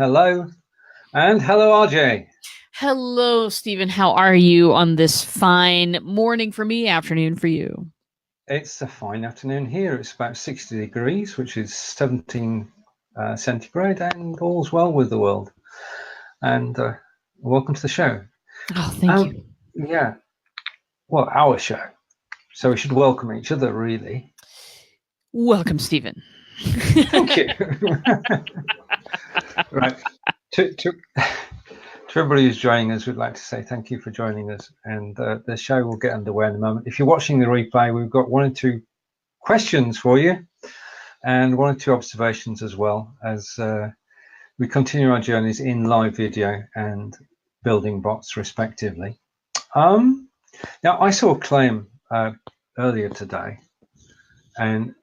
Hello. And hello, RJ. Hello, Stephen. How are you on this fine morning for me, afternoon for you? It's a fine afternoon here. It's about 60 degrees, which is 17 centigrade, and all's well with the world. And welcome to the show. Oh, thank you. Yeah, well, our show. So we should welcome each other, really. Welcome, Stephen. Thank you. Right. To everybody who's joining us, we'd like to say thank you for joining us. And the show will get underway in a moment. If you're watching the replay, we've got one or two questions for you and one or two observations as well as we continue our journeys in live video and building bots respectively. Now, I saw a claim earlier today, and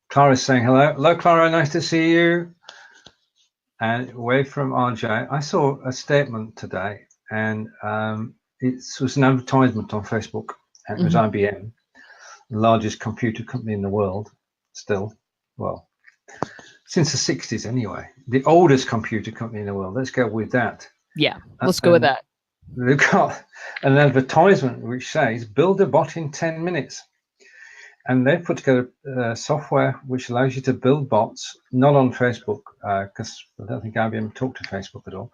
Clara's saying hello. Hello, Clara, nice to see you. And away from RJ, I saw a statement today, and it was an advertisement on Facebook, and it was IBM, the largest computer company in the world, still, well, since the 60s anyway, the oldest computer company in the world. Let's go with that. Yeah, let's go with that. They've got an advertisement which says, build a bot in 10 minutes. And they've put together software which allows you to build bots, not on Facebook, because I don't think IBM talked to Facebook at all,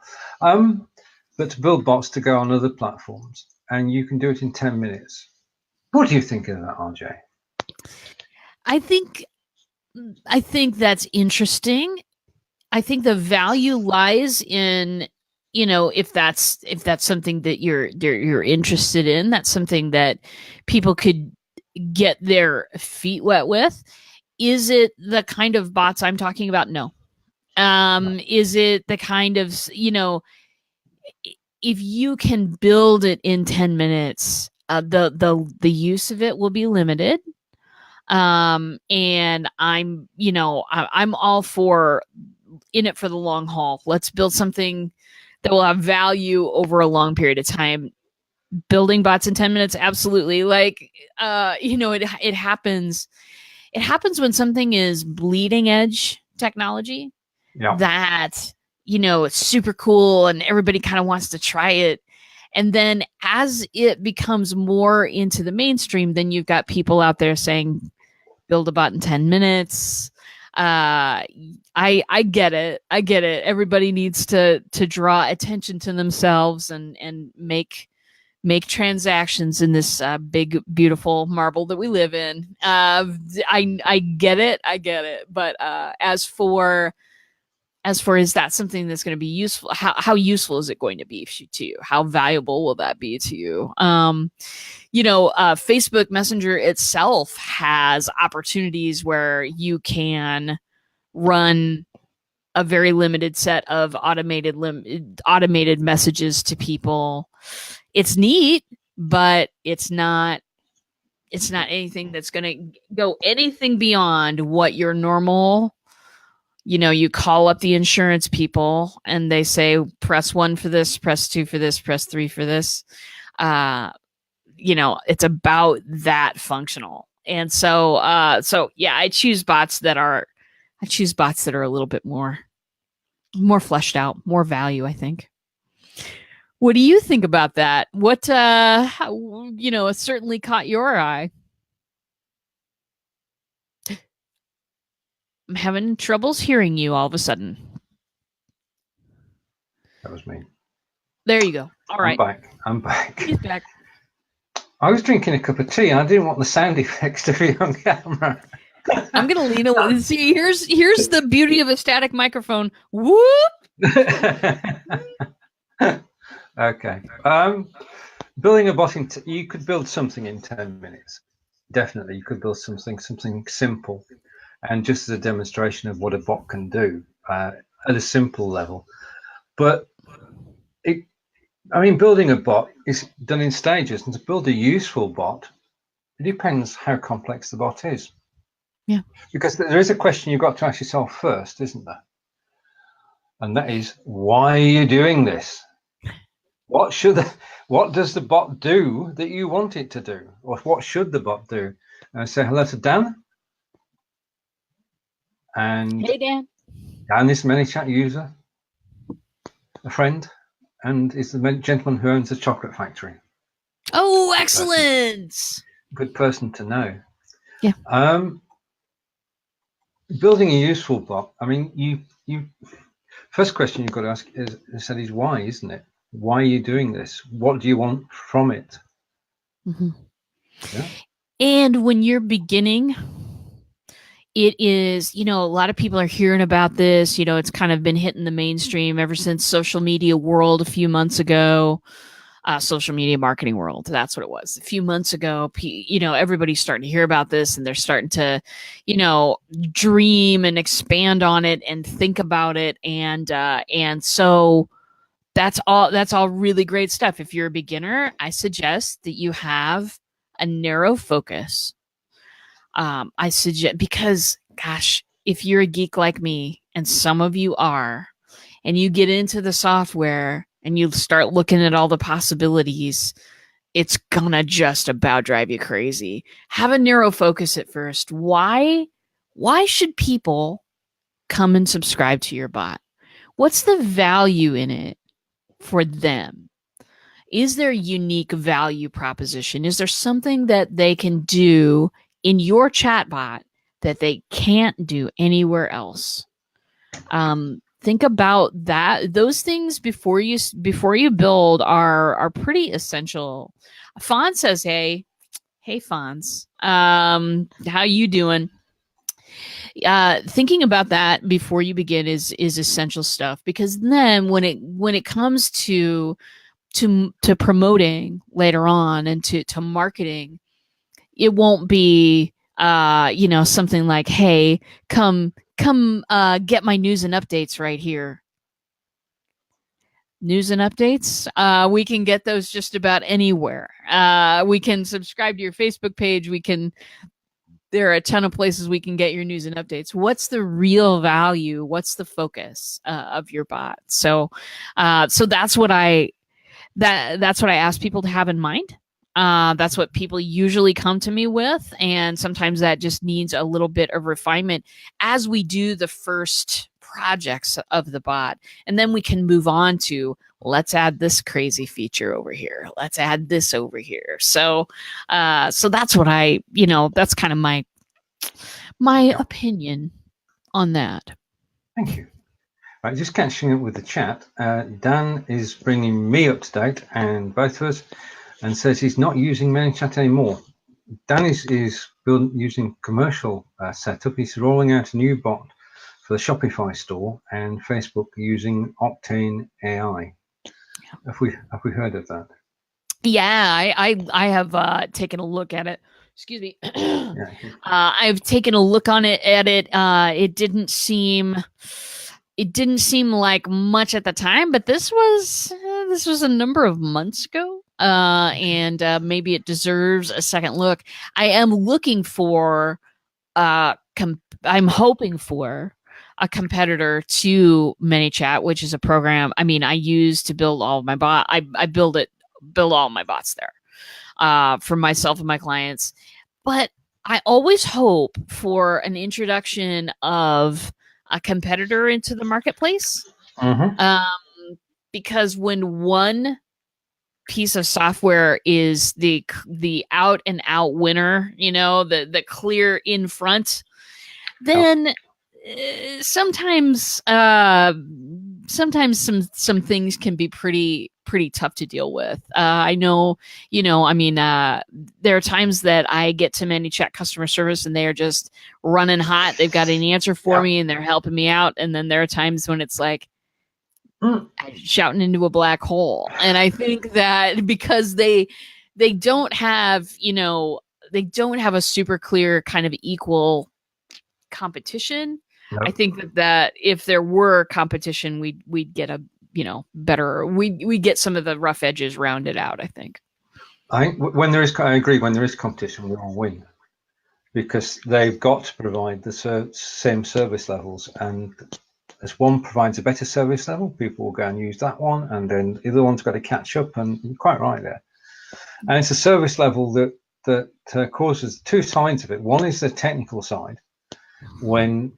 but to build bots to go on other platforms. And you can do it in 10 minutes. What do you think of that, RJ? I think that's interesting. I think the value lies in, if that's something that you're interested in, that's something that people could get their feet wet with. Is it the kind of bots I'm talking about? No. Is it the kind of, if you can build it in 10 minutes, the use of it will be limited. And I'm all for in it for the long haul. Let's build something that will have value over a long period of time. Building bots in 10 minutes, absolutely. Like, it happens. It happens when something is bleeding edge technology that, it's super cool and everybody kind of wants to try it. And then as it becomes more into the mainstream, then you've got people out there saying, build a bot in 10 minutes. I get it. I get it. Everybody needs to draw attention to themselves and make transactions in this big, beautiful marble that we live in. I get it. I get it. But as for is that something that's going to be useful? How useful is it going to be to you? How valuable will that be to you? Facebook Messenger itself has opportunities where you can run a very limited set of automated messages to people. It's neat, but it's not anything that's going to go anything beyond what your normal, you call up the insurance people and they say, press 1 for this, press 2 for this, press 3 for this. It's about that functional. And so yeah, I choose bots that are a little bit more fleshed out, more value, I think. What do you think about that? What, it certainly caught your eye. I'm having troubles hearing you all of a sudden. That was me. There you go. All right. I'm back. He's back. I was drinking a cup of tea and I didn't want the sound effects to be on camera. I'm going to lean a little. See, here's the beauty of a static microphone. Whoop! Okay. Building a bot you could build something in 10 minutes. Definitely, you could build something simple, and just as a demonstration of what a bot can do at a simple level. But building a bot is done in stages, and to build a useful bot, it depends how complex the bot is. Yeah. Because there is a question you've got to ask yourself first, isn't there? And that is, why are you doing this? What does the bot do that you want it to do? Or what should the bot do? And I say hello to Dan. And hey, Dan. Dan is a MiniChat user, a friend, and is the gentleman who owns the chocolate factory. Oh, excellent! Good person to know. Yeah. Building a useful bot. I mean, you first question you've got to ask is why, isn't it? Why are you doing this? What do you want from it? Mm-hmm. Yeah. And when you're beginning, it is, a lot of people are hearing about this. It's kind of been hitting the mainstream ever since social media world a few months ago. Social media marketing world. That's what it was. A few months ago, everybody's starting to hear about this, and they're starting to, dream and expand on it and think about it. And so that's all really great stuff. If you're a beginner, I suggest that you have a narrow focus. I suggest, because gosh, if you're a geek like me, and some of you are, and you get into the software and you start looking at all the possibilities, it's gonna just about drive you crazy. Have a narrow focus at first. Why should people come and subscribe to your bot? What's the value in it for them? Is there a unique value proposition? Is there something that they can do in your chatbot that they can't do anywhere else? Think about that. Those things before you build are pretty essential. Fawn says, hey Fonz, how you doing? Thinking about that before you begin is essential stuff, because then when it comes to promoting later on and to marketing, it won't be something like, hey, come get my news and updates right here. News and updates, we can get those just about anywhere. We can subscribe to your Facebook page. There are a ton of places we can get your news and updates. What's the real value? What's the focus of your bot? So that's what I ask people to have in mind. That's what people usually come to me with. And sometimes that just needs a little bit of refinement as we do the first projects of the bot. And then we can move on to, let's add this crazy feature over here. Let's add this over here. So that's what that's kind of my opinion on that. Thank you. Right, just catching up with the chat. Dan is bringing me up to date, and both of us, and says he's not using MiniChat anymore. Dan is using commercial setup. He's rolling out a new bot for the Shopify store, and Facebook using Octane AI. Have we heard of that? Yeah, I have taken a look at it. Excuse me. I've taken a look at it. It didn't seem like much at the time, but this was a number of months ago. And maybe it deserves a second look. I am looking for I'm hoping for a competitor to MiniChat, which is a program I use to build all of my bot. I build all my bots there for myself and my clients. But I always hope for an introduction of a competitor into the marketplace. Because when one piece of software is the out and out winner, the clear in front, then sometimes some things can be pretty tough to deal with. I know, there are times that I get to MiniChat customer service and they are just running hot. They've got an answer for me and they're helping me out. And then there are times when it's like shouting into a black hole. And I think that because they don't have, they don't have a super clear kind of equal competition. Nope. I think that if there were competition, we'd get a better. We get some of the rough edges rounded out. I think. I agree. When there is competition, we all win, because they've got to provide the same service levels, and as one provides a better service level, people will go and use that one, and then the other one's got to catch up. And you're quite right there. And it's a service level that causes two sides of it. One is the technical side, when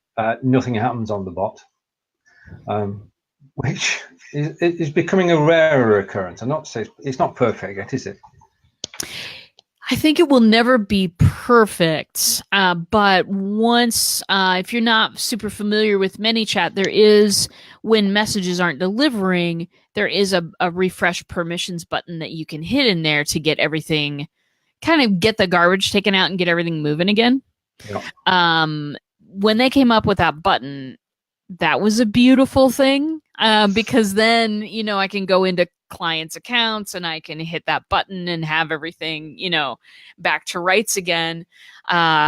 nothing happens on the bot, which is becoming a rarer occurrence. I'm not saying it's not perfect yet, is it? I think it will never be perfect, but once, if you're not super familiar with MiniChat, there is, when messages aren't delivering, there is a refresh permissions button that you can hit in there to get everything, kind of get the garbage taken out and get everything moving again. Yeah. When they came up with that button, that was a beautiful thing, because then, you know, I can go into clients' accounts and I can hit that button and have everything, you know, back to rights again.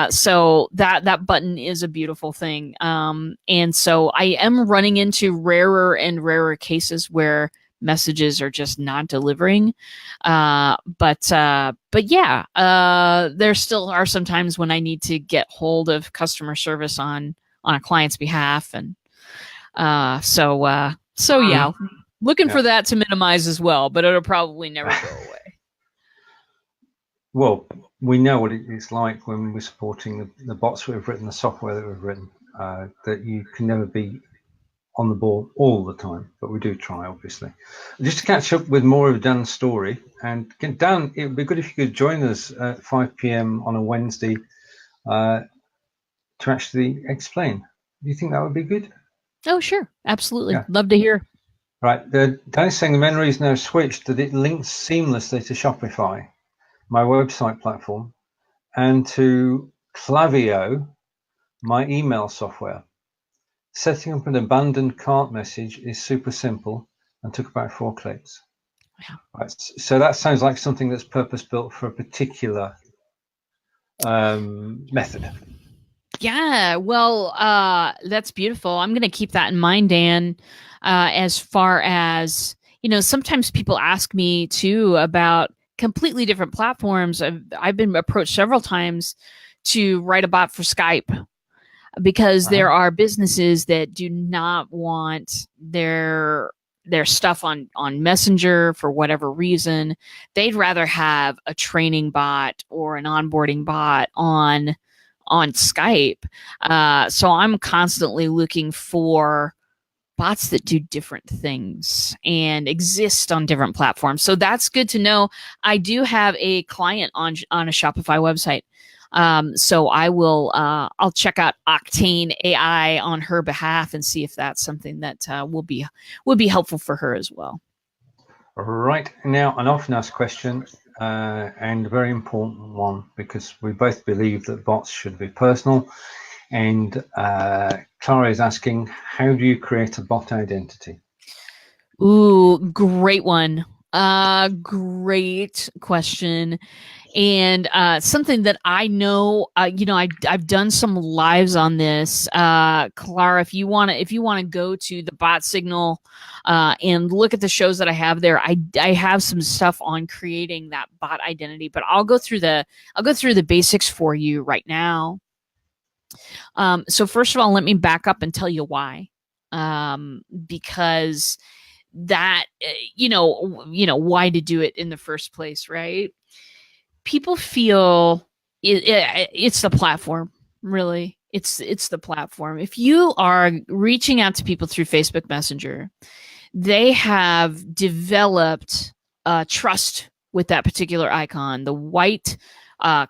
So that button is a beautiful thing. And so I am running into rarer and rarer cases where messages are just not delivering. But yeah, there still are some times when I need to get hold of customer service on a client's behalf. And so yeah, looking for that to minimize as well, but it'll probably never go away. Well, we know what it's like when we're supporting the bots we've written, the software that we've written, that you can never be on the ball all the time, but we do try, obviously. Just to catch up with more of Dan's story, and Dan, it would be good if you could join us at 5 p.m. on a Wednesday to actually explain. Do you think that would be good? Oh, sure. Absolutely. Yeah. Love to hear. Right. Dan is saying the menu is now switched, that it links seamlessly to Shopify, my website platform, and to Klaviyo, my email software. Setting up an abandoned cart message is super simple and took about 4 clicks. Yeah. Right. So that sounds like something that's purpose-built for a particular method. Yeah, well, that's beautiful. I'm going to keep that in mind, Dan. As far as, you know, sometimes people ask me too about completely different platforms. I've been approached several times to write a bot for Skype, because there are businesses that do not want their stuff on Messenger for whatever reason. They'd rather have a training bot or an onboarding bot on Skype. So I'm constantly looking for bots that do different things and exist on different platforms. So that's good to know. I do have a client on a Shopify website. So I will, I'll check out Octane AI on her behalf and see if that's something that will be helpful for her as well. Right. Now, an often asked question, and a very important one, because we both believe that bots should be personal. And Clara is asking, how do you create a bot identity? Ooh, great one. Great question. And something that I know, you know, I've done some lives on this. Clara, if you want to go to the Bot Signal and look at the shows that I have there, I have some stuff on creating that bot identity. But I'll go through the basics for you right now. So first of all, let me back up and tell you why. Because that, you know, why to do it in the first place, right? People feel it's the platform, really. It's the platform. If you are reaching out to people through Facebook Messenger, they have developed trust with that particular icon, the white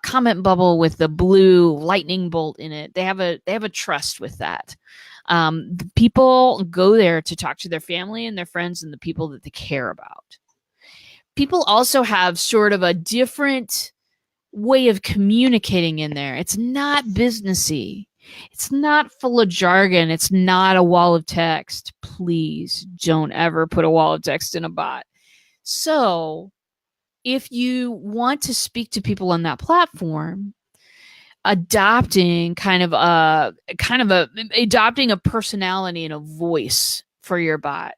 comment bubble with the blue lightning bolt in it. They have a trust with that. People go there to talk to their family and their friends and the people that they care about. People also have sort of a different way of communicating in there. It's not businessy. It's not full of jargon. It's not a wall of text. Please don't ever put a wall of text in a bot. So if you want to speak to people on that platform, adopting adopting a personality and a voice for your bot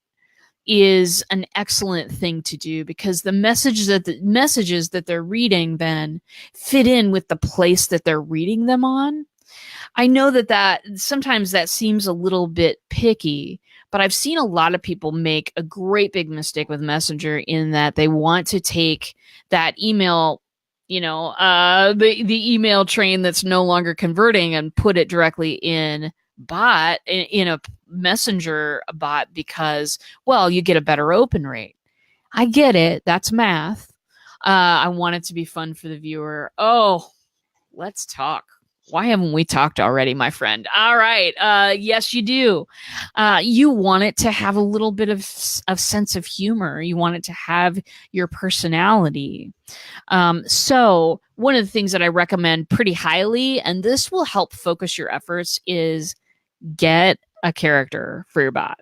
is an excellent thing to do, because the messages that they're reading then fit in with the place that they're reading them on. I know that sometimes that seems a little bit picky, but I've seen a lot of people make a great big mistake with Messenger in that they want to take that email, you know, the email train that's no longer converting and put it directly in bot in a messenger bot because, well, you get a better open rate. I get it. That's math. I want it to be fun for the viewer. Oh, let's talk. Why haven't we talked already, my friend? All right. Yes, you do. You want it to have a little bit of sense of humor. You want it to have your personality. So one of the things that I recommend pretty highly, and this will help focus your efforts, is get a character for your bot.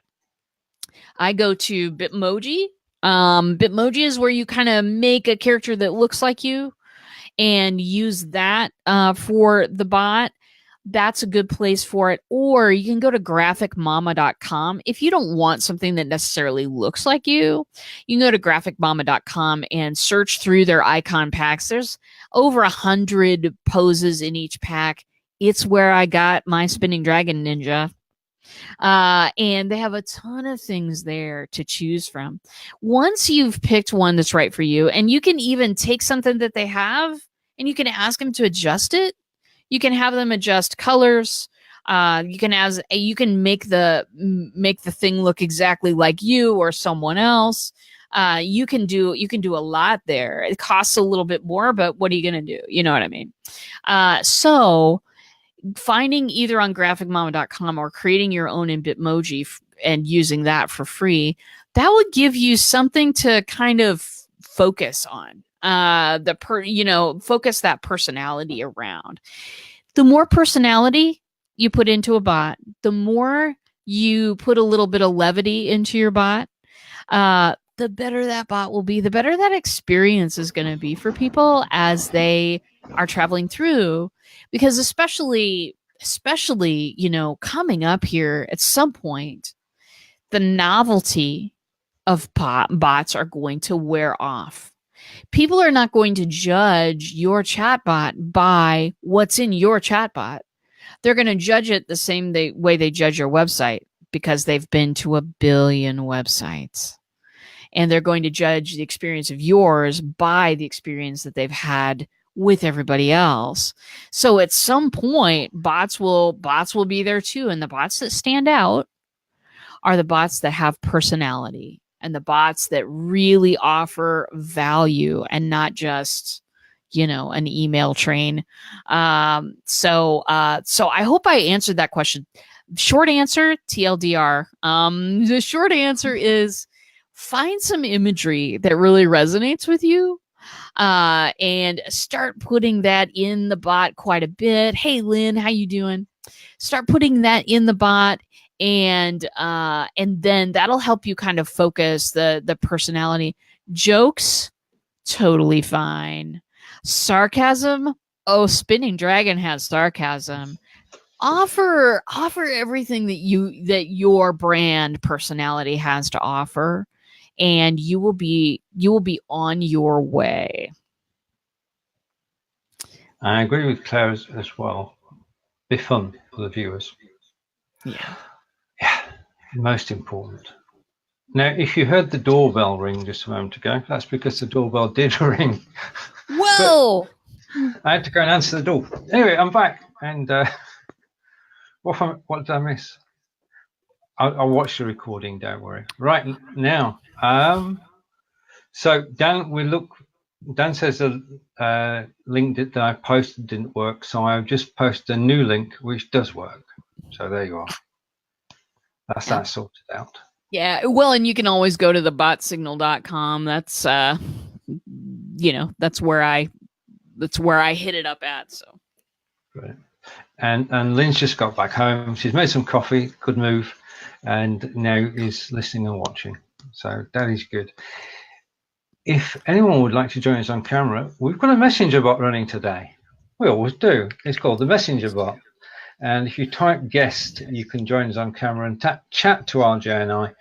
I go to Bitmoji. Bitmoji is where you kind of make a character that looks like you and use that for the bot. That's a good place for it. Or you can go to graphicmama.com. If you don't want something that necessarily looks like you can go to graphicmama.com and search through their icon packs. There's over 100 poses in each pack. It's where I got my spinning dragon ninja. And they have a ton of things there to choose from. Once you've picked one that's right for you, and you can even take something that they have and you can ask them to adjust it. You can have them adjust colors. You can make the thing look exactly like you or someone else. You can do a lot there. It costs a little bit more, but what are you going to do? You know what I mean? So finding either on graphicmama.com or creating your own in Bitmoji and using that for free, that would give you something to kind of focus on. Focus that personality around. The more personality you put into a bot, the more you put a little bit of levity into your bot, the better that bot will be, the better that experience is going to be for people as they are traveling through. Because especially, coming up here at some point, the novelty of bots are going to wear off. People are not going to judge your chatbot by what's in your chatbot. They're going to judge it the same way they judge your website, because they've been to 1 billion websites. And they're going to judge the experience of yours by the experience that they've had with everybody else. So at some point, bots will be there too. And the bots that stand out are the bots that have personality and the bots that really offer value and not just, an email train. So I hope I answered that question. Short answer, TLDR. The short answer is find some imagery that really resonates with you. And start putting that in the bot quite a bit. Hey, Lynn, how you doing? Start putting that in the bot, and then that'll help you kind of focus the personality. Jokes, totally fine. Sarcasm, Spinning Dragon has sarcasm. Offer everything that your brand personality has to offer, and you will be on your way. I agree with Claire as well. Be fun for the viewers. Yeah, most important. Now, if you heard the doorbell ring just a moment ago, that's because the doorbell did ring. Whoa! I had to go and answer the door. Anyway, I'm back, and what did I miss? I'll watch the recording, don't worry. Right now, so Dan says the link that I posted didn't work, so I've just posted a new link which does work. So there you are. That's that sorted out. Yeah, well, and you can always go to the botsignal.com. That's that's where I hit it up at. So Right. And Lynn's just got back home. She's made some coffee, good move, and now is listening and watching. So that is good. If anyone would like to join us on camera, we've got a messenger bot running today. We always do. It's called the messenger bot. And if you type guest, you can join us on camera and chat to RJ and I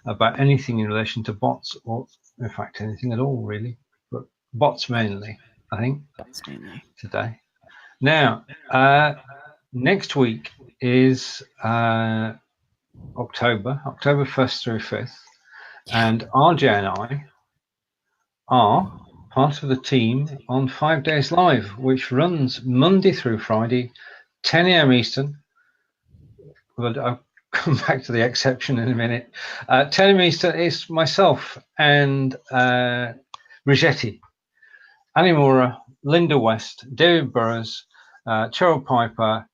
about anything in relation to bots, or in fact anything at all really, but bots mainly, I think, today. Now, next week is October 1st through 5th, and RJ and I are part of the team on 5 Days Live, which runs Monday through Friday, 10 a.m. Eastern. Well, come back to the exception in a minute. Telling me it's myself and Rigetti, Annie Mora, Linda West, David Burrows, Cheryl Piper.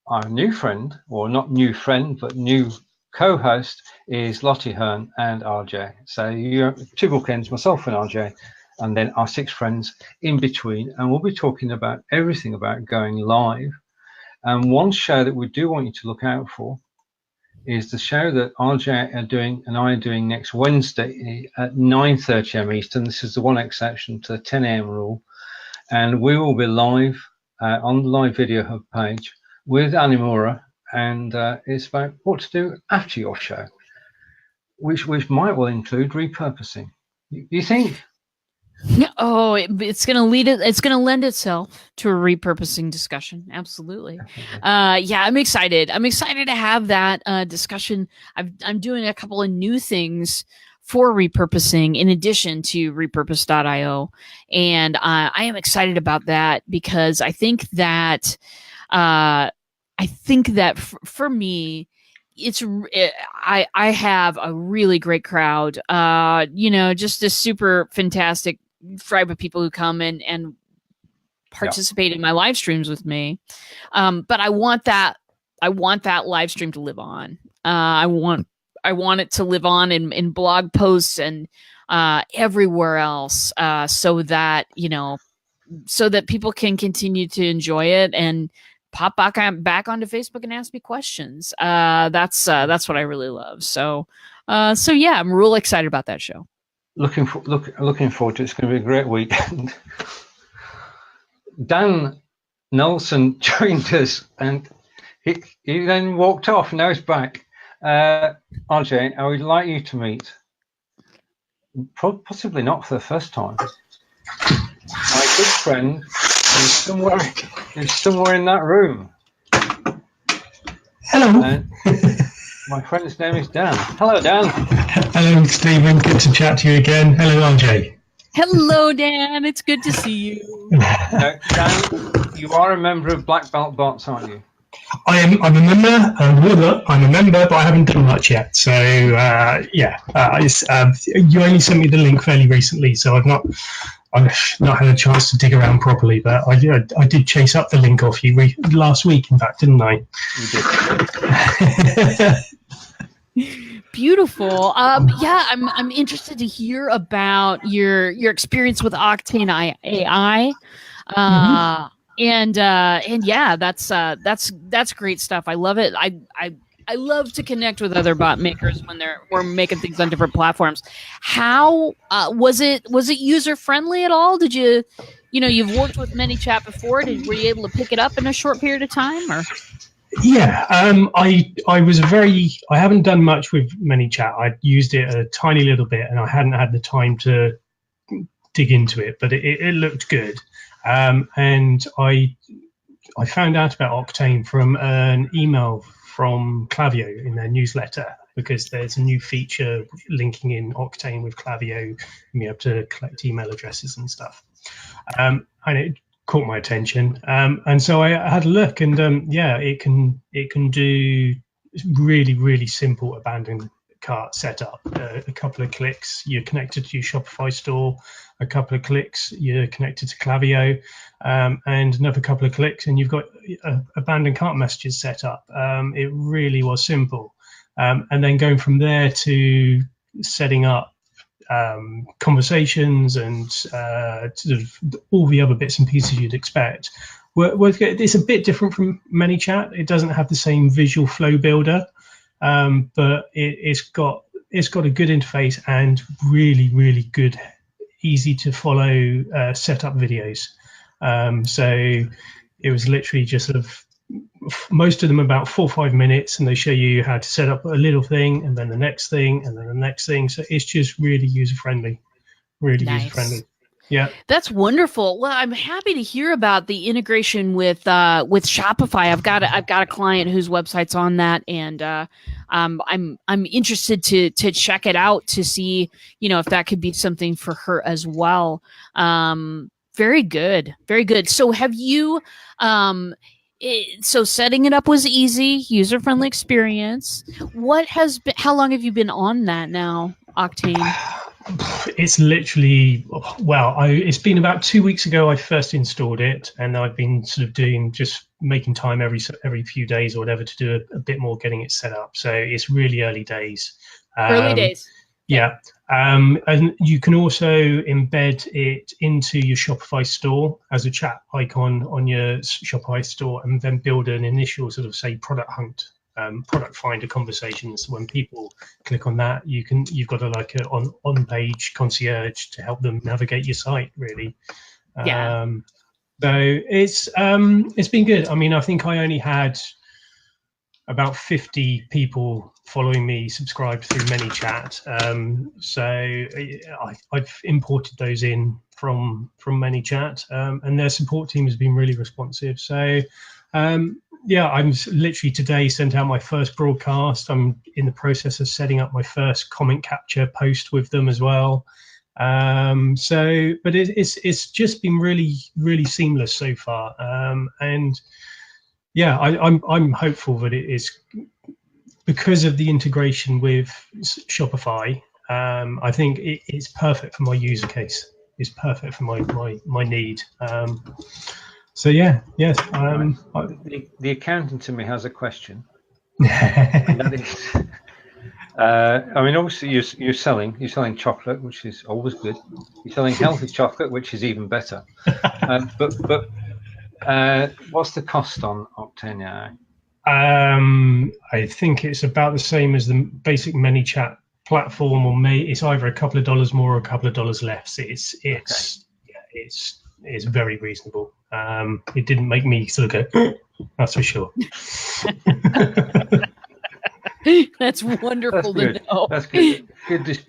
Our new friend, or not new friend, but new co-host is Lottie Hearn and RJ. So you're two bookends, myself and RJ, and then our 6 friends in between. And we'll be talking about everything about going live. And one show that we do want you to look out for is the show that RJ are doing and I are doing next Wednesday at 9:30 a.m. Eastern. This is the one exception to the 10 a.m. rule. And we will be live on the live video hub page with Animura, and it's about what to do after your show, which might well include repurposing. You think? Oh, it's going to lead it. It's going to lend itself to a repurposing discussion. Absolutely. Yeah, I'm excited. I'm excited to have that discussion. I'm doing a couple of new things for repurposing in addition to repurpose.io. And I am excited about that because I think that for me, I have a really great crowd, just a super fantastic tribe of people who come and participate in my live streams with me. But I want that live stream to live on. I want it to live on in blog posts and everywhere else, so that people can continue to enjoy it and pop back onto Facebook and ask me questions. That's what I really love. So yeah, I'm real excited about that show. Looking forward to it. It's going to be a great weekend. Dan Nelson joined us, and he then walked off. Now he's back. RJ, I would like you to meet, possibly not for the first time, my good friend who's somewhere in that room. Hello. My friend's name is Dan. Hello, Dan. Hello, Stephen. Good to chat to you again. Hello, RJ. Hello, Dan. It's good to see you. Dan, you are a member of Black Belt Bots, aren't you? I'm a member. I'm a member, but I haven't done much yet. So you only sent me the link fairly recently, so I've not had a chance to dig around properly. But I did chase up the link off you last week, in fact, didn't I? You did. Beautiful. Yeah, I'm interested to hear about your experience with Octane AI. And yeah, that's great stuff. I love it. I love to connect with other bot makers when we're making things on different platforms. How was it user friendly at all? Did you've worked with MiniChat before? Were you able to pick it up in a short period of time, or? Yeah, I haven't done much with MiniChat. I used it a tiny little bit, and I hadn't had the time to dig into it, but it looked good. And I found out about Octane from an email from Klaviyo in their newsletter, because there's a new feature linking in Octane with Klaviyo, and you have to collect email addresses and stuff. And it caught my attention, and so I had a look, and it can do really, really simple abandoned cart setup. A couple of clicks, you're connected to your Shopify store. A couple of clicks, you're connected to Klaviyo, and another couple of clicks, and you've got abandoned cart messages set up. It really was simple, and then going from there to setting up conversations and sort of all the other bits and pieces you'd expect. It's a bit different from MiniChat. It doesn't have the same visual flow builder, but it's got a good interface and really, really good, easy to follow setup videos. So it was literally just sort of, most of them about 4 or 5 minutes, and they show you how to set up a little thing, and then the next thing, and then the next thing. So it's just really user friendly, user friendly. Yeah, that's wonderful. Well, I'm happy to hear about the integration with Shopify. I've got a client whose website's on that, and I'm interested to check it out to see if that could be something for her as well. Very good, very good. So have you So setting it up was easy, user-friendly experience. How long have you been on that now, Octane? It's literally, well, it's been about 2 weeks ago I first installed it, and I've been sort of just making time every few days or whatever to do a bit more getting it set up. So it's really early days. Early days. Yeah. And you can also embed it into your Shopify store as a chat icon on your Shopify store, and then build an initial sort of, say, product hunt, product finder conversations. When people click on that, you've got a on-page concierge to help them navigate your site, really. Yeah. So it's been good. I mean, I think I only had about 50 people following me subscribed through MiniChat. So I've imported those in from MiniChat, and their support team has been really responsive. So yeah, I'm literally today sent out my first broadcast. I'm in the process of setting up my first comment capture post with them as well. But it's just been really, really seamless so far. And yeah, I'm hopeful that it is, because of the integration with Shopify. I think it's perfect for my user case. It's perfect for my need. So yeah, yes. The accountant in me has a question. And that is, I mean, obviously you're selling chocolate, which is always good. You're selling healthy chocolate, which is even better. But what's the cost on Octane AI? I think it's about the same as the basic MiniChat platform, or it's either a couple of dollars more or a couple of dollars less. It's very reasonable. It didn't make me sort of go, that's for sure. That's wonderful to know. That's good. Good.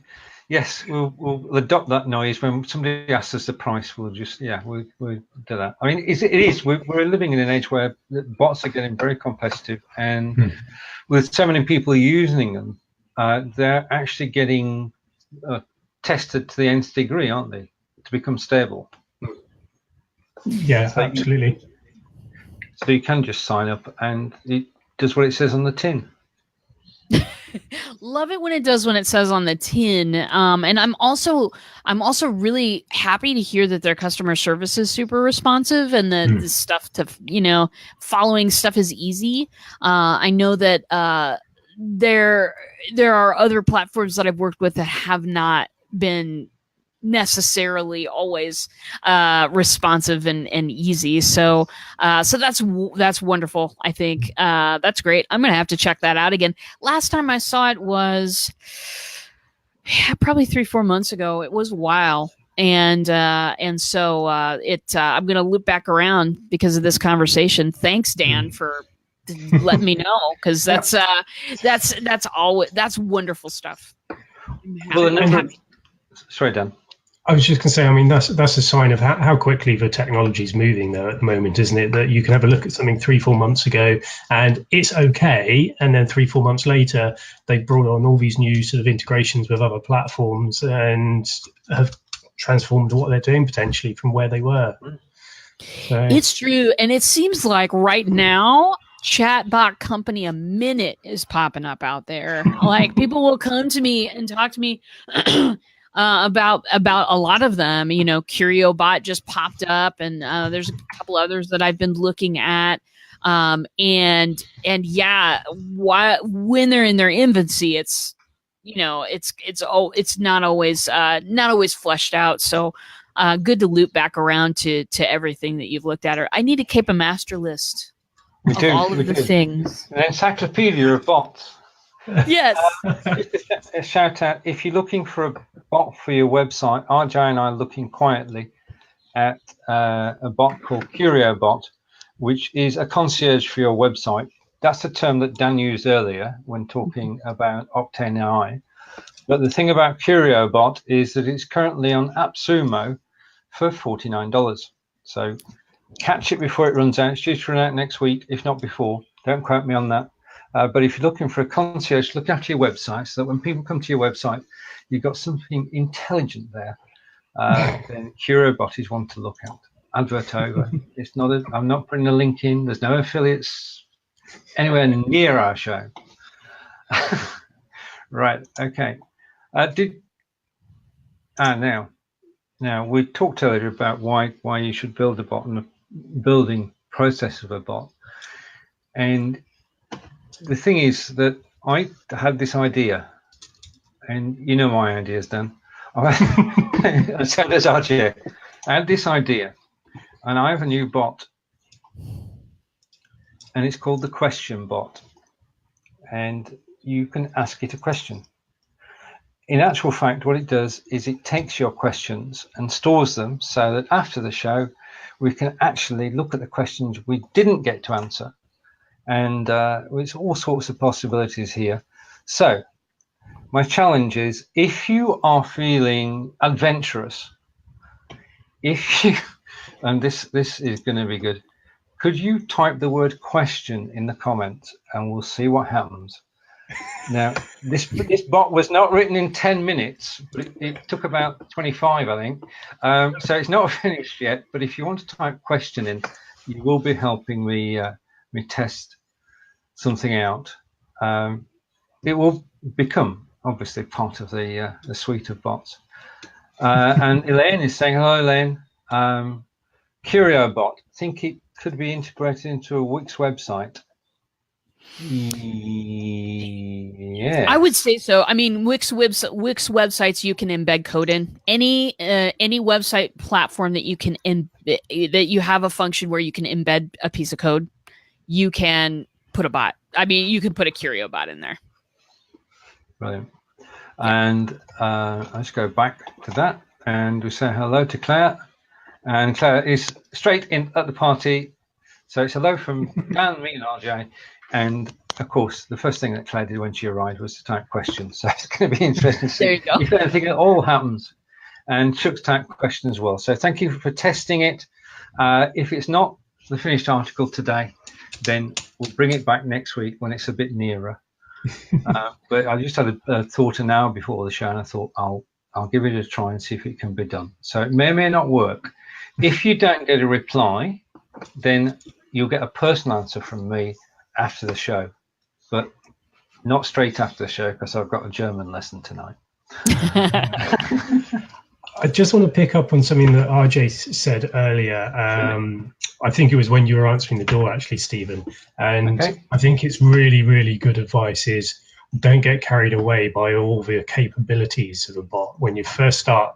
Yes, we'll adopt that noise when somebody asks us the price. We'll just we'll do that. I mean, it is. We're living in an age where bots are getting very competitive, and with so many people using them, they're actually getting tested to the nth degree, aren't they, to become stable? Yeah, so absolutely. So you can just sign up, and it does what it says on the tin. Love it when it does what it says on the tin. And I'm also really happy to hear that their customer service is super responsive, and that the stuff to following stuff is easy. I know that there are other platforms that I've worked with that have not been necessarily always responsive and easy. So that's wonderful. I think that's great. I'm gonna have to check that out again. Last time I saw it was probably 3-4 months ago. It was a while. And so I'm gonna loop back around because of this conversation. Thanks, Dan, for letting me know, because that's wonderful stuff. Well, sorry, Dan. I was just going to say, I mean, that's a sign of how quickly the technology is moving, though, at the moment, isn't it? That you can have a look at something 3-4 months ago and it's okay, and then 3-4 months later, they've brought on all these new sort of integrations with other platforms and have transformed what they're doing potentially from where they were. So. It's true, and it seems like right now, chatbot company a minute is popping up out there. Like, people will come to me and talk to me about a lot of them. CurioBot just popped up, and there's a couple others that I've been looking at. And yeah, when they're in their infancy, it's not always fleshed out. So good to loop back around to everything that you've looked at. Or I need to keep a master list of all of the things. An encyclopedia of bots. Yes. A shout out, if you're looking for a bot for your website, RJ and I are looking quietly at a bot called CurioBot, which is a concierge for your website. That's a term that Dan used earlier when talking about Octane AI. But the thing about CurioBot is that it's currently on AppSumo for $49. So catch it before it runs out. It's due to run out next week, if not before. Don't quote me on that. But if you're looking for a concierge, look after your website, so that when people come to your website, you've got something intelligent there. Then CurioBot is one to look at. advert over. It's not. I'm not putting a link in. There's no affiliates anywhere near our show. Right. Okay. Now we talked earlier about why you should build a bot and the building process of a bot. And the thing is that I had this idea, and you know my ideas, Dan. So does RJ. I had this idea, and I have a new bot, and it's called the question bot. And you can ask it a question. In actual fact, what it does is it takes your questions and stores them so that after the show, we can actually look at the questions we didn't get to answer. And there's all sorts of possibilities here. So my challenge is, if you are feeling adventurous, and this is going to be good, could you type the word question in the comments and we'll see what happens. Now, this bot was not written in 10 minutes, but it took about 25, I think. So it's not finished yet, but if you want to type question in, you will be helping me test something out. It will become, obviously, part of the suite of bots. And Elaine is saying, hello, Elaine. Curio bot, think it could be integrated into a Wix website. Yeah, I would say so. I mean, Wix websites you can embed code in. Any website platform that you can that you have a function where you can embed a piece of code, you can put a bot. I mean, you can put a Curio bot in there. Brilliant. And let's go back to that, and we say hello to Claire. And Claire is straight in at the party. So it's hello from Dan, me, and RJ. And of course, the first thing that Claire did when she arrived was to type questions. So it's going to be interesting to see there you go. if anything at all happens. And Chuck's typed question as well. So thank you for testing it. If it's not the finished article today, then we'll bring it back next week when it's a bit nearer. But I just had a thought an hour before the show, and I thought I'll give it a try and see if it can be done. So it may or may not work. If you don't get a reply, then you'll get a personal answer from me after the show, but not straight after the show because I've got a German lesson tonight. I just want to pick up on something that RJ said earlier. I think it was when you were answering the door, actually, Stephen. And okay. I think it's really, really good advice is don't get carried away by all the capabilities of a bot. When you first start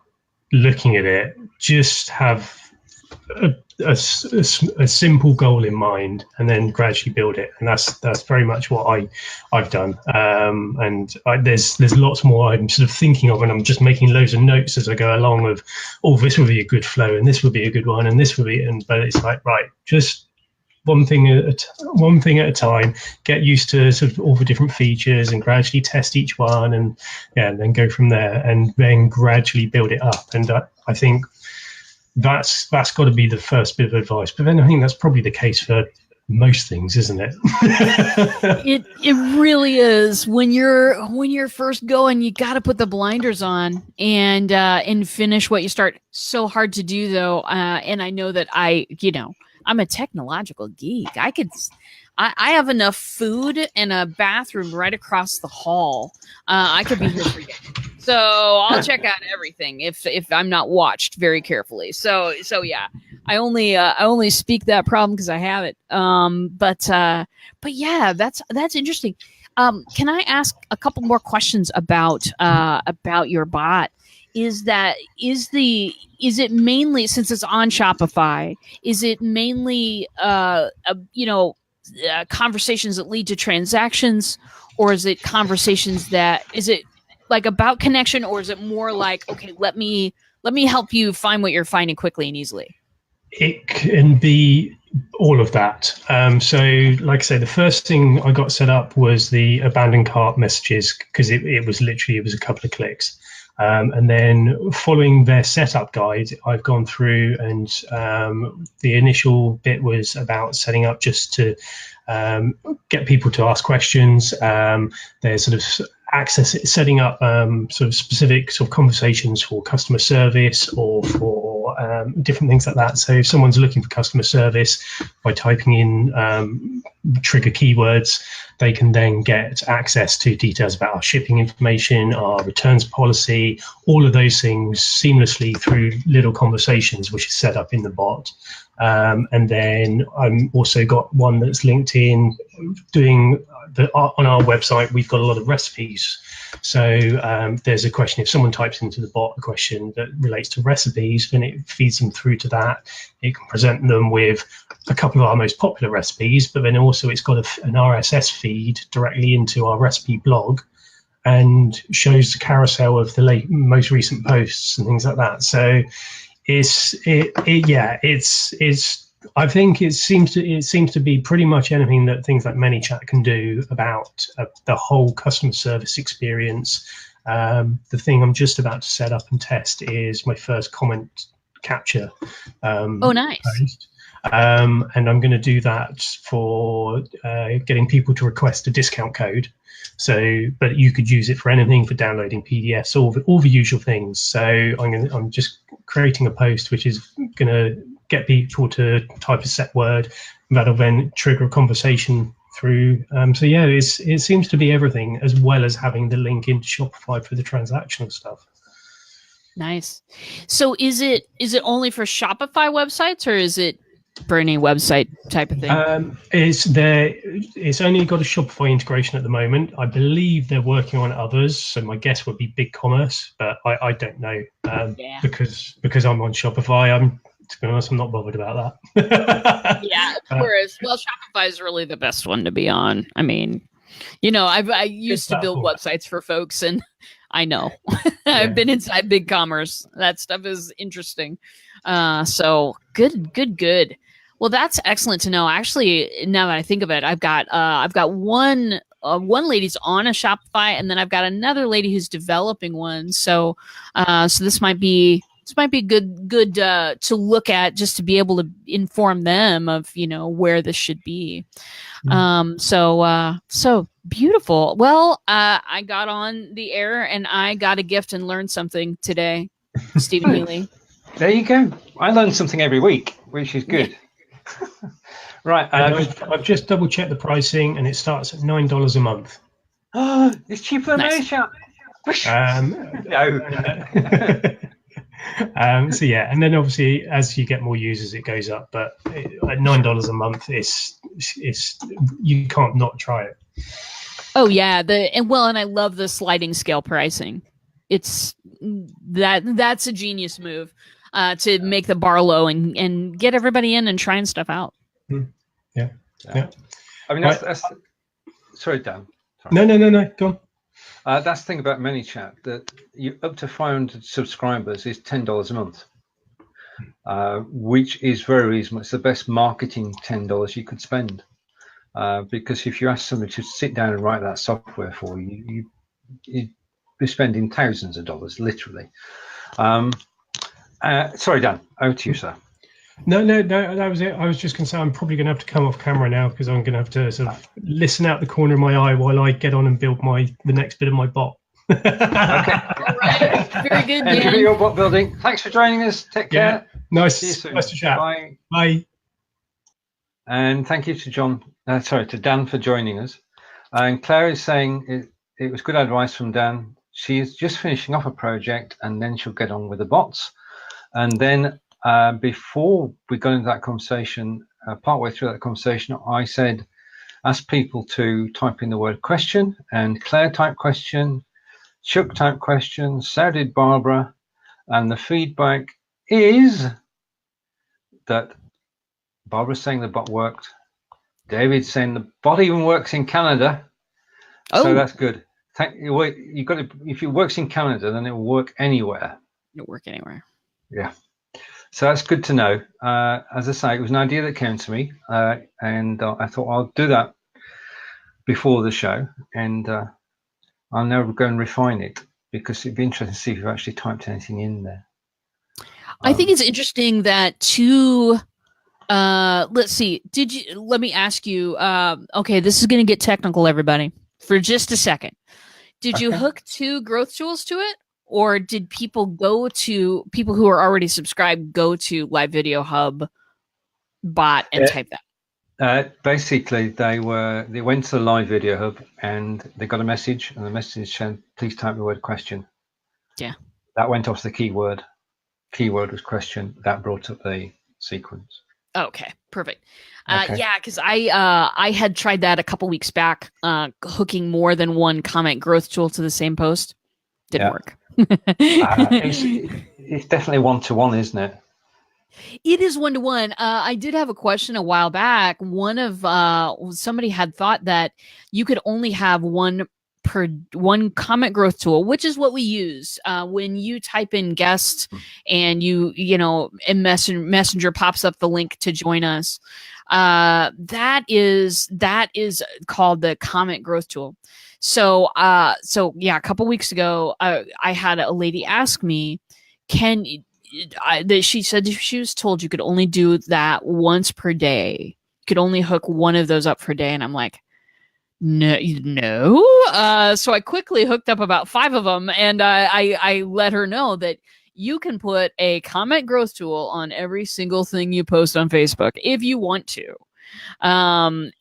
looking at it, just have a simple goal in mind and then gradually build it, and that's very much what I've done. And there's lots more I'm sort of thinking of, and I'm just making loads of notes as I go along of, this would be a good flow, and this would be a good one, and this would be, but it's like, right, just one thing at a time, get used to sort of all the different features and gradually test each one, and then go from there, and then gradually build it up. And I think that's got to be the first bit of advice. But then I think that's probably the case for most things, isn't it? It really is. When you're first going, you got to put the blinders on and finish what you start. So hard to do though. And I know that I'm a technological geek. I have enough food and a bathroom right across the hall. I could be here for days. So I'll check out everything if I'm not watched very carefully. So yeah, I only speak that problem because I have it. But yeah, that's interesting. Can I ask a couple more questions about your bot? Is it mainly, since it's on Shopify, is it mainly conversations that lead to transactions, or is it conversations is it like about connection, or is it more like, okay, let me help you find what you're finding quickly and easily? It can be all of that. So like I say, the first thing I got set up was the abandoned cart messages, because it was a couple of clicks. And then following their setup guide, I've gone through, and the initial bit was about setting up just to get people to ask questions. There's sort of setting up sort of specific sort of conversations for customer service or for or different things like that. So if someone's looking for customer service by typing in trigger keywords, they can then get access to details about our shipping information, our returns policy, all of those things seamlessly through little conversations, which is set up in the bot. And then I'm also got one that's linked in doing on our website. We've got a lot of recipes. So there's a question, if someone types into the bot a question that relates to recipes, then it feeds them through to that. It can present them with a couple of our most popular recipes, but then also it's got an RSS feed directly into our recipe blog and shows the carousel of the most recent posts and things like that. So I think it seems to be pretty much anything that things like MiniChat can do about the whole customer service experience. The thing I'm just about to set up and test is my first comment capture. Oh, nice. Post. And I'm going to do that for getting people to request a discount code. So, but you could use it for anything, for downloading PDFs, all the usual things. So I'm just creating a post which is going to get people to type a set word that'll then trigger a conversation through. So yeah, it seems to be everything, as well as having the link into Shopify for the transactional stuff. Nice. So is it only for Shopify websites, or is it for any website type of thing? It's only got a Shopify integration at the moment. I believe they're working on others, so my guess would be BigCommerce, but I don't know because I'm on Shopify. To be honest, I'm not bothered about that. Yeah, of course. Well, Shopify is really the best one to be on. I mean, I used to build websites for folks, and I know. I've been inside BigCommerce. That stuff is interesting. So good. Well, that's excellent to know. Actually, now that I think of it, I've got one lady's on a Shopify, and then I've got another lady who's developing one. So this might be good to look at, just to be able to inform them of where this should be. So beautiful. Well, I got on the air and I got a gift and learned something today, Stephen Healey. There you go. I learn something every week, which is good. Yeah. Right. I've just double checked the pricing, and it starts at $9 a month. Oh, it's cheaper than MiniChat. No. So yeah, and then obviously as you get more users, it goes up. But at $9 a month, it's you can't not try it. Oh yeah, and I love the sliding scale pricing. It's that's a genius move to make the bar low and get everybody in and trying stuff out. Yeah. I mean, that's sorry, Dan. Sorry. No. Go on. That's the thing about MiniChat, that you up to 500 subscribers is $10 a month, which is very reasonable. It's the best marketing $10 you could spend, because if you ask somebody to sit down and write that software for you, you'd be spending thousands of dollars, literally. Sorry, Dan, over to you, sir. No, that was it. I was just going to say I'm probably going to have to come off camera now, because I'm going to have to sort of listen out the corner of my eye while I get on and build the next bit of my bot. Okay. All right. Very good, Dan. Enjoy your bot building. Thanks for joining us. Take care. Yeah. Nice. See you soon. Nice to chat. Bye. Bye. And thank you to Dan for joining us. And Claire is saying it was good advice from Dan. She is just finishing off a project, and then she'll get on with the bots. And then before we got into that conversation, partway through that conversation, I said, ask people to type in the word question, and Claire typed question, Chuck typed question, so did Barbara, and the feedback is that Barbara's saying the bot worked. David's saying the bot even works in Canada. Oh. So that's good. You got to, if it works in Canada, then it will work anywhere. It'll work anywhere. Yeah. So that's good to know. As I say, it was an idea that came to me, and I thought I'll do that before the show, and I'll now go and refine it, because it'd be interesting to see if you've actually typed anything in there. I think it's interesting that let's see. Let me ask you, okay, this is going to get technical, everybody, for just a second. Did you hook two growth tools to it, or did people who are already subscribed go to Live Video Hub bot and type that? Basically, they went to the Live Video Hub and they got a message, and the message said, "Please type the word question." Yeah. That went off the keyword. Keyword was question. That brought up the sequence. Okay, perfect. Okay. Yeah, because I had tried that a couple weeks back, hooking more than one comment growth tool to the same post. Didn't work. It's definitely one-to-one, isn't it? It is one-to-one. I did have a question a while back. Somebody had thought that you could only have one comment growth tool, which is what we use when you type in guest and and messenger pops up the link to join us. That is called the comment growth tool. So yeah, a couple weeks ago, I had a lady ask me, she said she was told you could only do that once per day. You could only hook one of those up per day. And I'm like, no. So I quickly hooked up about 5 of them, and I let her know that you can put a comment growth tool on every single thing you post on Facebook if you want to. And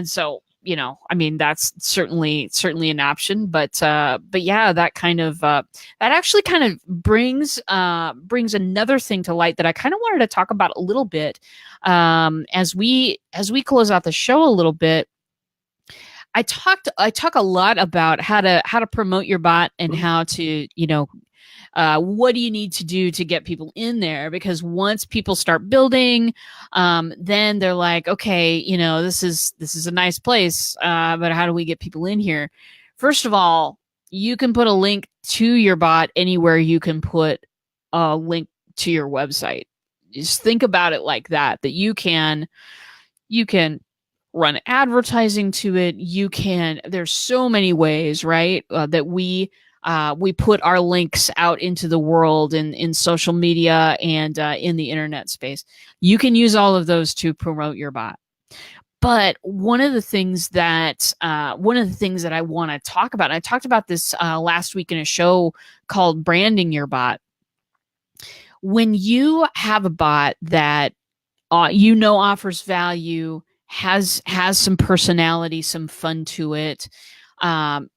so, I mean, that's certainly an option, but yeah, that actually kind of brings another thing to light that I kind of wanted to talk about a little bit, as we close out the show a little bit. I talk a lot about how to promote your bot and how to, what do you need to do to get people in there? Because once people start building, then they're like, okay, this is a nice place, but how do we get people in here? First of all, you can put a link to your bot anywhere you can put a link to your website. Just think about it like that you can run advertising to it. There's so many ways, right? That we put our links out into the world in social media and in the internet space. You can use all of those to promote your bot. But one of the things that I want to talk about, and I talked about this last week in a show called Branding Your Bot. When you have a bot that offers value, has some personality, some fun to it, and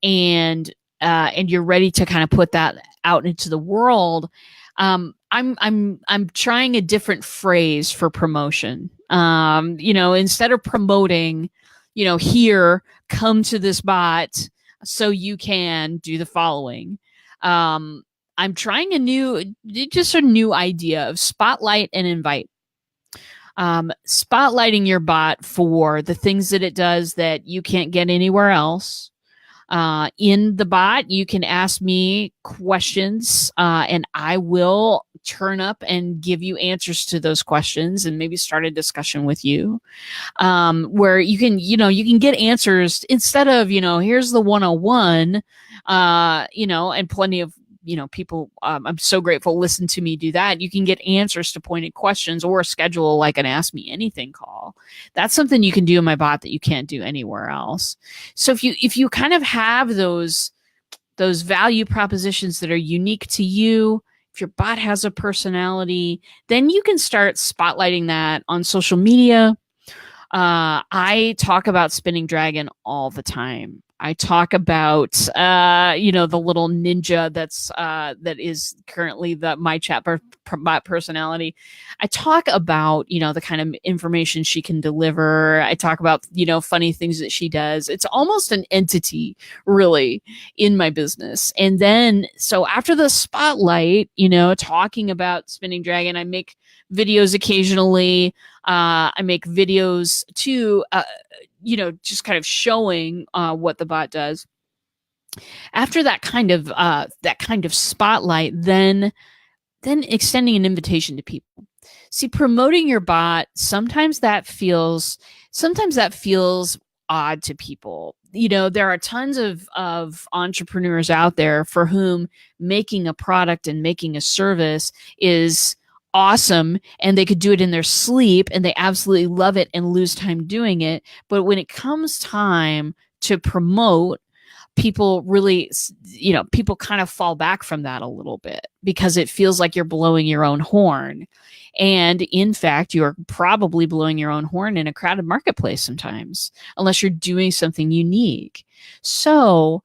you're ready to kind of put that out into the world, I'm trying a different phrase for promotion. Instead of promoting, here, come to this bot so you can do the following. I'm trying a new idea of spotlight and invite. Spotlighting your bot for the things that it does that you can't get anywhere else. In the bot, you can ask me questions, and I will turn up and give you answers to those questions and maybe start a discussion with you, where you can get answers instead of, here's the 101, and plenty of people, I'm so grateful, listen to me do that. You can get answers to pointed questions or schedule like an Ask Me Anything call. That's something you can do in my bot that you can't do anywhere else. So if you kind of have those value propositions that are unique to you, if your bot has a personality, then you can start spotlighting that on social media. I talk about Spinning Dragon all the time. I talk about, the little ninja that is currently my chat bot personality. I talk about, the kind of information she can deliver. I talk about, funny things that she does. It's almost an entity, really, in my business. And then, so after the spotlight, talking about Spinning Dragon, I make videos occasionally. I make videos too, just kind of showing what the bot does. After that kind of spotlight, then extending an invitation to people. See, promoting your bot, sometimes that feels odd to people. There are tons of entrepreneurs out there for whom making a product and making a service is awesome, and they could do it in their sleep and they absolutely love it and lose time doing it. But when it comes time to promote, people really, people kind of fall back from that a little bit because it feels like you're blowing your own horn. And in fact, you're probably blowing your own horn in a crowded marketplace sometimes, unless you're doing something unique. So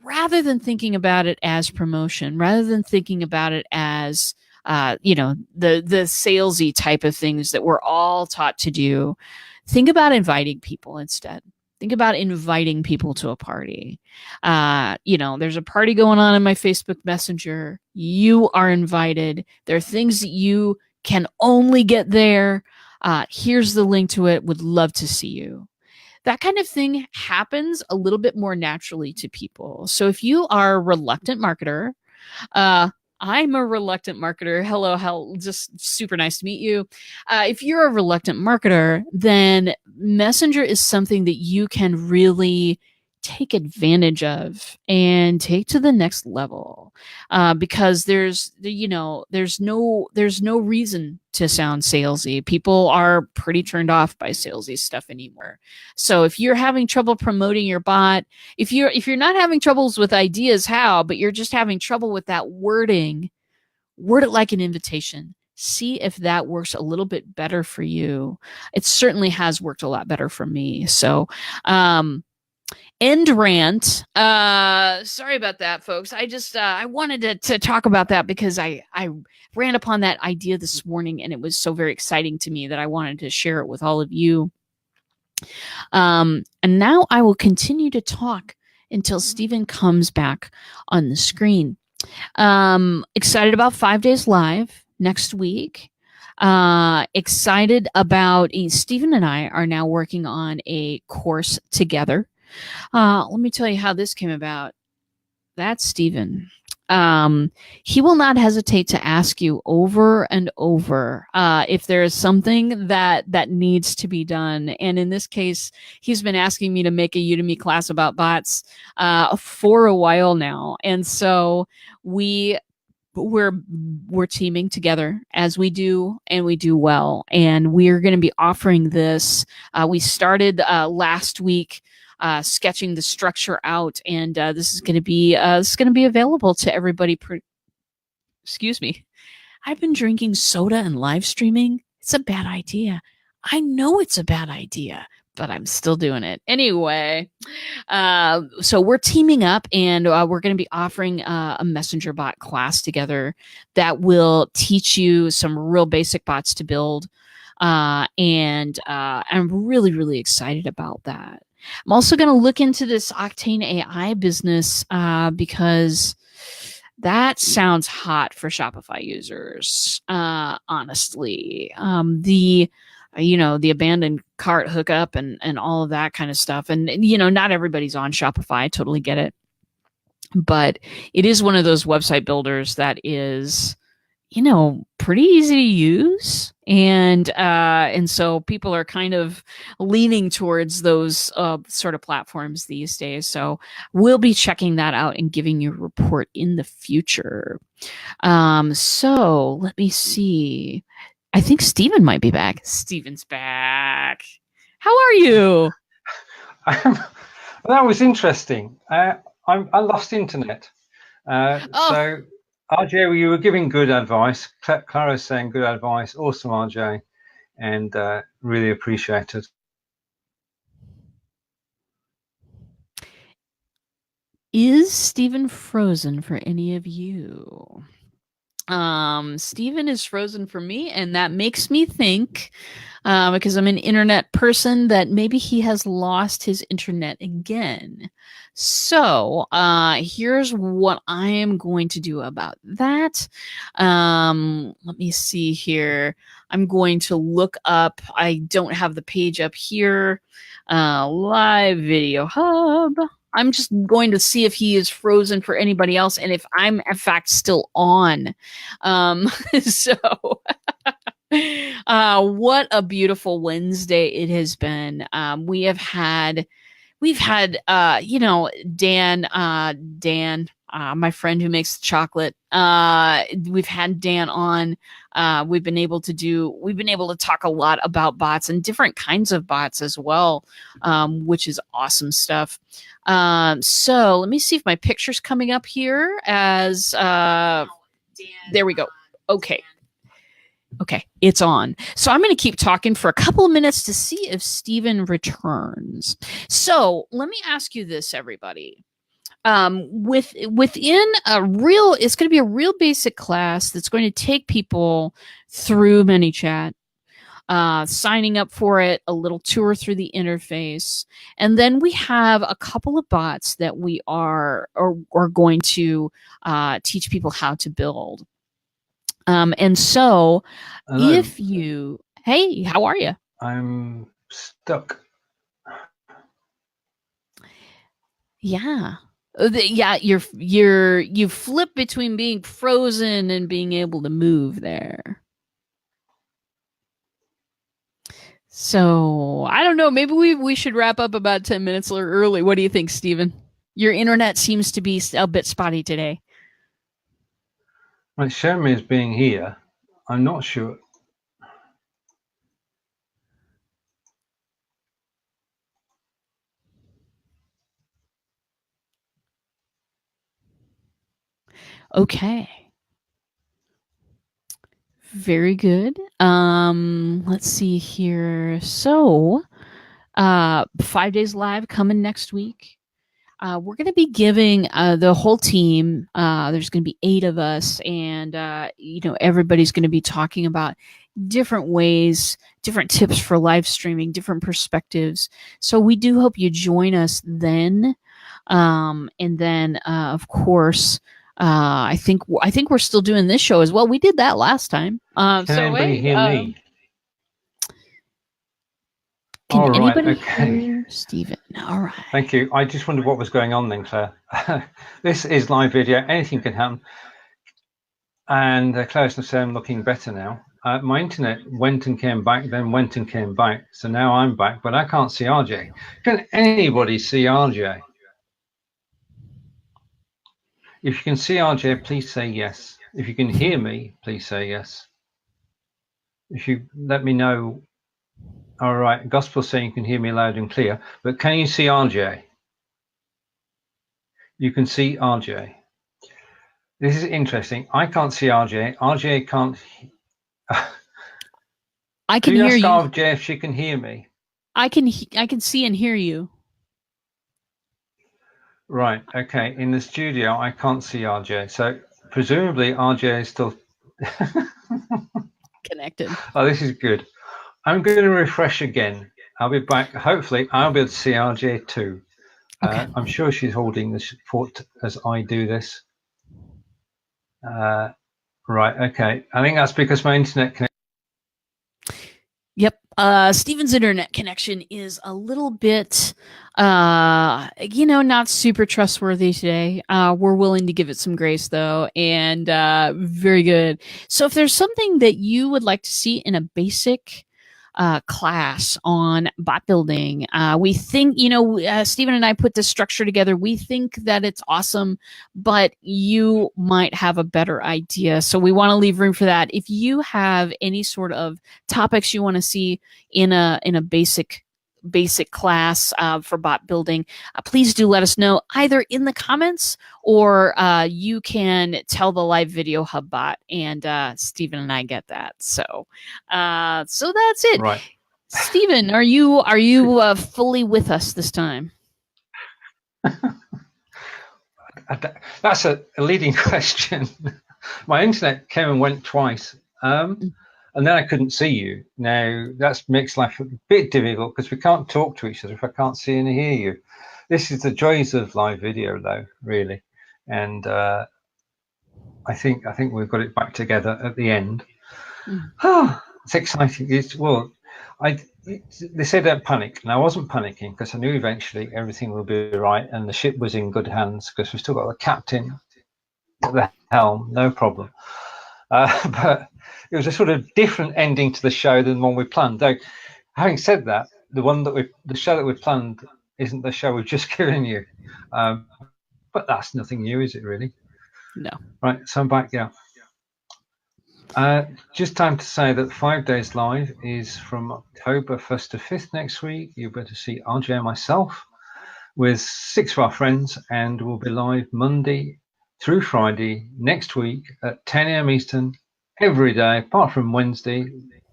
rather than thinking about it as promotion, rather than thinking about it as, the salesy type of things that we're all taught to do, think about inviting people instead. Think about inviting people to a party. There's a party going on in my Facebook Messenger. You are invited. There are things that you can only get there. Here's the link to it. Would love to see you. That kind of thing happens a little bit more naturally to people. So if you are a reluctant marketer, I'm a reluctant marketer. Hello, just super nice to meet you. If you're a reluctant marketer, then Messenger is something that you can really take advantage of and take to the next level, because there's no reason to sound salesy. People are pretty turned off by salesy stuff anymore. So if you're having trouble promoting your bot, if you're not having troubles with ideas how, but you're just having trouble with that wording, word it like an invitation. See if that works a little bit better for you. It certainly has worked a lot better for me. So end rant. Sorry about that, folks. I just I wanted to talk about that because I ran upon that idea this morning, and it was so very exciting to me that I wanted to share it with all of you. And now I will continue to talk until Stephen comes back on the screen. Excited about 5 days live next week. Excited about Stephen and I are now working on a course together. Let me tell you how this came about. That's Stephen. He will not hesitate to ask you over and over if there is something that needs to be done. And in this case, he's been asking me to make a Udemy class about bots for a while now. And so we're teaming together as we do, and we do well. And we're going to be offering this. We started last week. Sketching the structure out, and this is going to be available to everybody. Excuse me. I've been drinking soda and live streaming. It's a bad idea. I know it's a bad idea, but I'm still doing it anyway. So we're teaming up, and we're going to be offering a messenger bot class together that will teach you some real basic bots to build, and I'm really, really excited about that. I'm also going to look into this Octane AI business because that sounds hot for Shopify users. Honestly, the abandoned cart hookup and all of that kind of stuff. And not everybody's on Shopify. I totally get it, but it is one of those website builders that is, pretty easy to use. And so people are kind of leaning towards those sort of platforms these days. So we'll be checking that out and giving you a report in the future. So let me see. I think Stephen might be back. Stephen's back. How are you? That was interesting. I lost internet. So RJ, you were giving good advice. Clara's saying good advice. Awesome, RJ. And really appreciate it. Is Stephen frozen for any of you? Stephen is frozen for me, and that makes me think, because I'm an internet person, that maybe he has lost his internet again. So here's what I am going to do about that. Let me see here. I'm going to look up, I don't have the page up here, Live Video Hub. I'm just going to see if he is frozen for anybody else and if I'm in fact still on. So what a beautiful Wednesday it has been. We've had Dan, my friend who makes chocolate. We've had Dan on. We've been able to talk a lot about bots and different kinds of bots as well, which is awesome stuff. So let me see if my picture's coming up here as there we go. Okay. Okay, it's on. So I'm going to keep talking for a couple of minutes to see if Stephen returns. So let me ask you this, everybody. Within it's going to be a real basic class that's going to take people through MiniChat, signing up for it, a little tour through the interface, and then we have a couple of bots that we are going to teach people how to build. And so, Hello. Hey, how are you? I'm stuck. Yeah. Yeah, you flip between being frozen and being able to move there. So I don't know. Maybe we should wrap up about 10 minutes early. What do you think, Stephen? Your internet seems to be a bit spotty today. Well, it's showing me as being here. I'm not sure. Okay. Very good. Let's see here. So, 5 days live coming next week. We're going to be giving the whole team, there's going to be 8 of us, and everybody's going to be talking about different ways, different tips for live streaming, different perspectives. So we do hope you join us then. And then, of course, I think we're still doing this show as well. We did that last time. Can anybody hear me? Can anybody hear Stephen? All right. Thank you. I just wondered what was going on then, Claire. This is live video. Anything can happen. And Claire's saying I'm looking better now. My internet went and came back, then went and came back. So now I'm back, but I can't see RJ. Can anybody see RJ? If you can see RJ, please say yes. If you can hear me, please say yes. If you let me know. All right, Gospel's saying you can hear me loud and clear, but can you see RJ? You can see RJ. This is interesting. I can't see RJ. RJ can't. I can hear you. Ask RJ if she can hear me. I can see and hear you. Right. Okay. In the studio, I can't see RJ. So presumably RJ is still connected. Oh, this is good. I'm going to refresh again. I'll be back. Hopefully, I'll be able to see RJ too. Okay. I'm sure she's holding the fort as I do this. Right. Okay. I think that's because my internet connection. Yep. Stephen's internet connection is a little bit, not super trustworthy today. We're willing to give it some grace though, and very good. So if there's something that you would like to see in a basic class on bot building, we think, Stephen and I put this structure together. We think that it's awesome, but you might have a better idea. So we want to leave room for that. If you have any sort of topics you want to see in a basic class for bot building, please do let us know either in the comments or you can tell the live video hub bot, and Stephen and I get that. So that's it. Right. Stephen, are you fully with us this time? That's a leading question. My internet came and went twice. And then I couldn't see you. Now, that makes life a bit difficult because we can't talk to each other if I can't see and hear you. This is the joys of live video, though, really. And I think we've got it back together at the end. It's exciting. They say don't panic, and I wasn't panicking because I knew eventually everything will be right, and the ship was in good hands because we've still got the captain at the helm, no problem. But it was a sort of different ending to the show than the one we planned. Though, having said that, the show that we planned isn't the show we've just given you. but that's nothing new, is it really? No. Right, so I'm back, yeah. Just time to say that 5 Days Live is from October 1st to 5th next week. You'll be able to see RJ and myself with 6 of our friends, and we'll be live Monday through Friday next week at 10 a.m. Eastern every day, apart from Wednesday,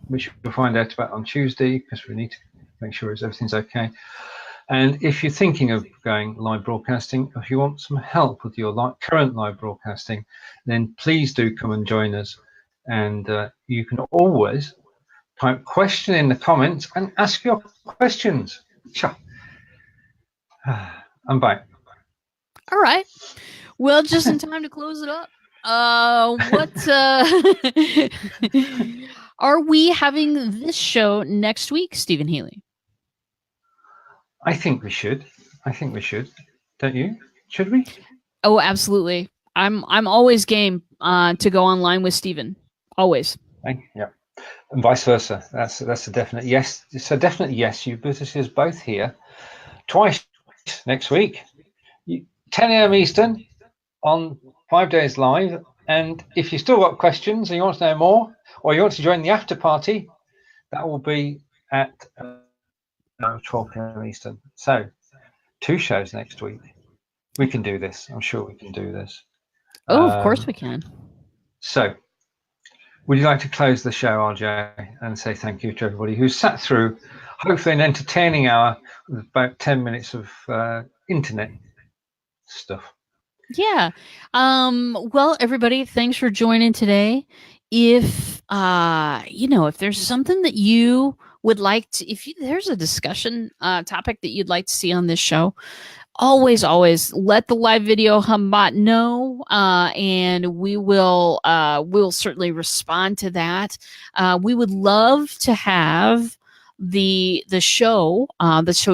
which we'll find out about on Tuesday because we need to make sure everything's okay. And if you're thinking of going live broadcasting, if you want some help with your current live broadcasting, then please do come and join us. And you can always type question in the comments and ask your questions. Sure. I'm back. All right. Well, just in time to close it up. Are we having this show next week, Stephen Healey? I think we should. Don't you? Should we? Oh, absolutely. I'm always game to go online with Stephen. Always. Yeah. And vice versa. That's a definite yes. It's a definite yes. You better see us both here twice next week. 10 a.m. Eastern on 5 Days Live. And if you still got questions and you want to know more, or you want to join the after party, that will be at 12 p.m. Eastern. So 2 shows next week. We can do this. I'm sure we can do this. Oh, of course we can. So would you like to close the show, RJ, and say thank you to everybody who sat through, hopefully an entertaining hour with about 10 minutes of internet stuff? Yeah. Well, everybody, thanks for joining today. If if there's something that you would like to, there's a discussion topic that you'd like to see on this show, always let the live video humbot know, and we'll certainly respond to that. We would love to have the show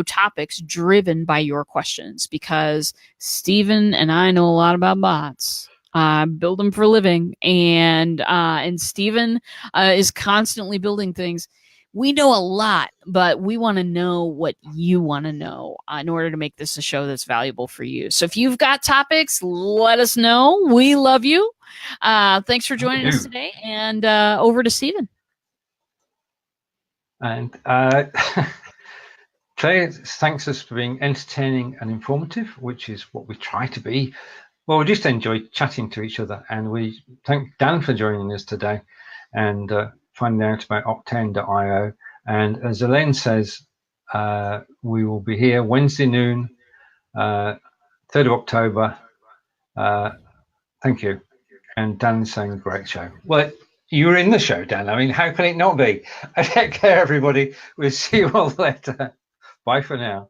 topics driven by your questions, because Stephen and I know a lot about bots. Build them for a living, and Stephen is constantly building things. We know a lot, but we want to know what you want to know in order to make this a show that's valuable for you. So if you've got topics, let us know. We love you. Thanks for joining us today, and over to Stephen. And Claire thanks us for being entertaining and informative, which is what we try to be. Well, we just enjoy chatting to each other, and we thank Dan for joining us today and finding out about Octane.io. And as Elaine says, we will be here Wednesday noon, 3rd of October. Thank you. And Dan is saying great show. Well, you were in the show, Dan. I mean, how can it not be? Take care, everybody. We'll see you all later. Bye for now.